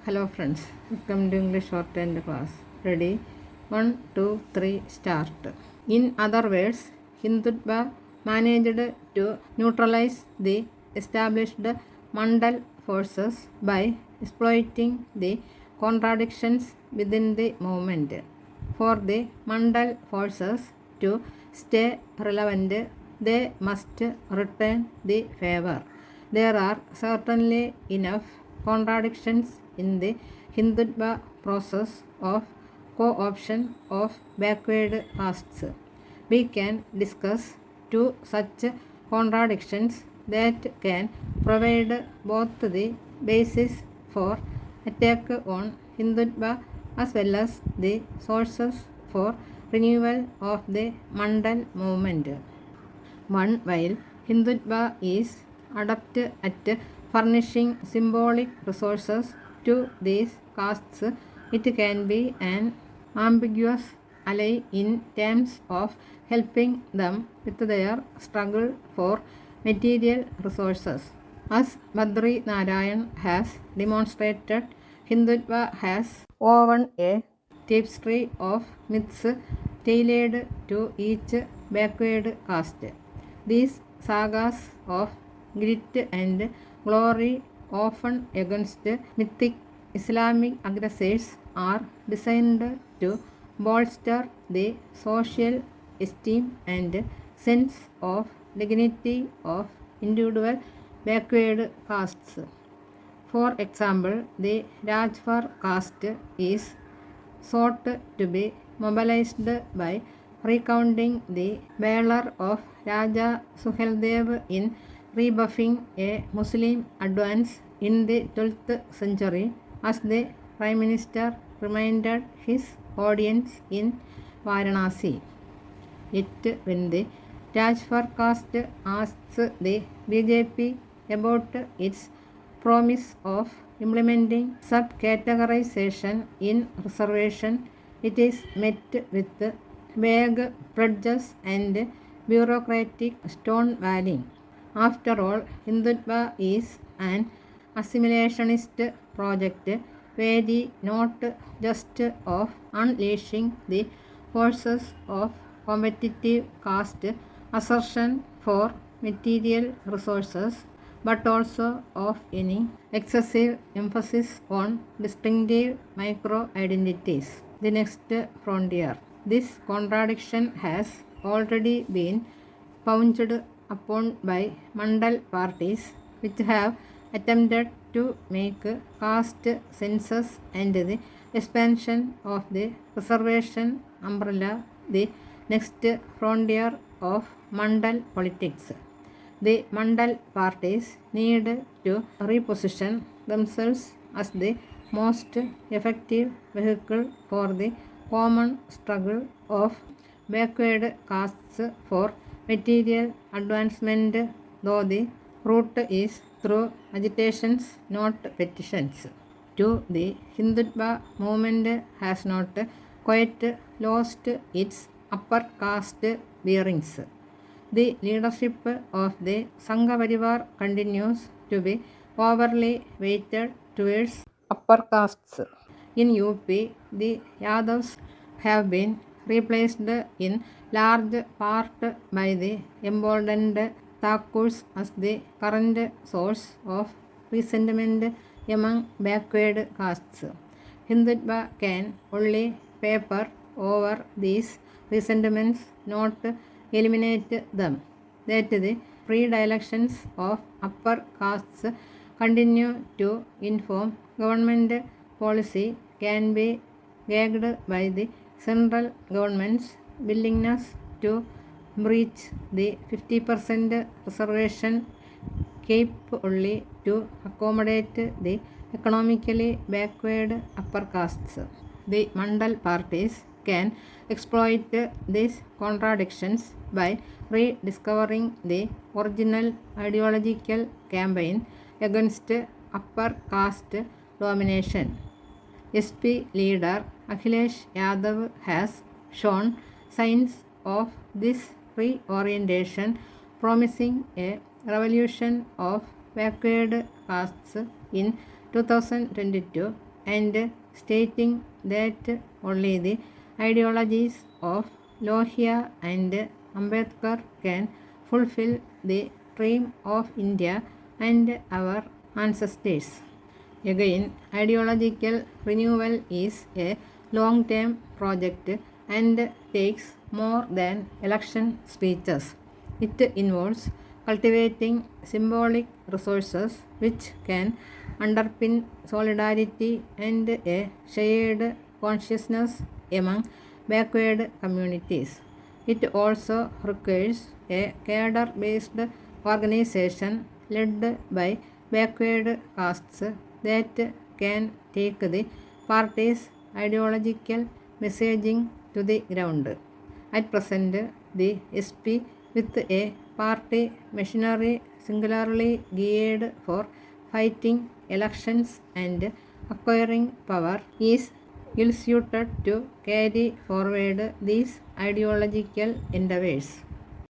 Hello friends, welcome to English Shorthand class. Ready? 1, 2, 3, start. In other words, Hindutva managed to neutralize the established Mandal forces by exploiting the contradictions within the movement. For the Mandal forces to stay relevant, they must return the favor. There are certainly enough contradictions in the Hindutva process of co-option of backward castes. We can discuss two such contradictions that can provide both the basis for attack on Hindutva as well as the sources for renewal of the Mandal movement. One, while Hindutva is adept at furnishing symbolic resources to these castes, it can be an ambiguous ally in terms of helping them with their struggle for material resources. As Badri Narayan has demonstrated, Hindutva has woven a tapestry of myths tailored to each backward caste. These sagas of grit and glory, often against mythic Islamic aggressors, are designed to bolster the social esteem and sense of dignity of individual backward castes. For example, the Rajvar caste is sought to be mobilized by recounting the valor of Raja Suheldev in rebuffing a Muslim advance in the 12th century, as the Prime Minister reminded his audience in Varanasi. Yet when the Rajvar caste asks the BJP about its promise of implementing subcategorization in reservation, it is met with vague pledges and bureaucratic stonewalling. After all, Hindutva is an assimilationist project wary not just of unleashing the forces of competitive caste assertion for material resources, but also of any excessive emphasis on distinctive micro-identities. The next frontier. This contradiction has already been pounced upon by Mandal parties, which have attempted to make caste census and the expansion of the reservation umbrella the next frontier of Mandal politics. The Mandal parties need to reposition themselves as the most effective vehicle for the common struggle of backward castes for material advancement, though the route is through agitations, not petitions. 2. The Hindutva movement has not quite lost its upper caste bearings. The leadership of the Sangha Parivar continues to be overly weighted towards upper castes. In UP, the Yadavs have been replaced in large part by the emboldened Thakurs as the current source of resentment among backward castes. Hindutva can only paper over these resentments, not eliminate them. That the predilections of upper castes continue to inform government policy can be gagged by the central government's willingness to breach the 50% reservation cap only to accommodate the economically backward upper castes. The Mandal parties can exploit these contradictions by rediscovering the original ideological campaign against upper caste domination. SP leader Akhilesh Yadav has shown signs of this reorientation, promising a revolution of backward castes in 2022 and stating that only the ideologies of Lohia and Ambedkar can fulfill the dream of India and our ancestors. Again, ideological renewal is a long-term project and takes more than election speeches. It involves cultivating symbolic resources which can underpin solidarity and a shared consciousness among backward communities. It also requires a cadre-based organization led by backward castes that can take the party's ideological messaging to the ground. At present, the SP, with a party machinery singularly geared for fighting elections and acquiring power, is ill-suited to carry forward these ideological endeavors.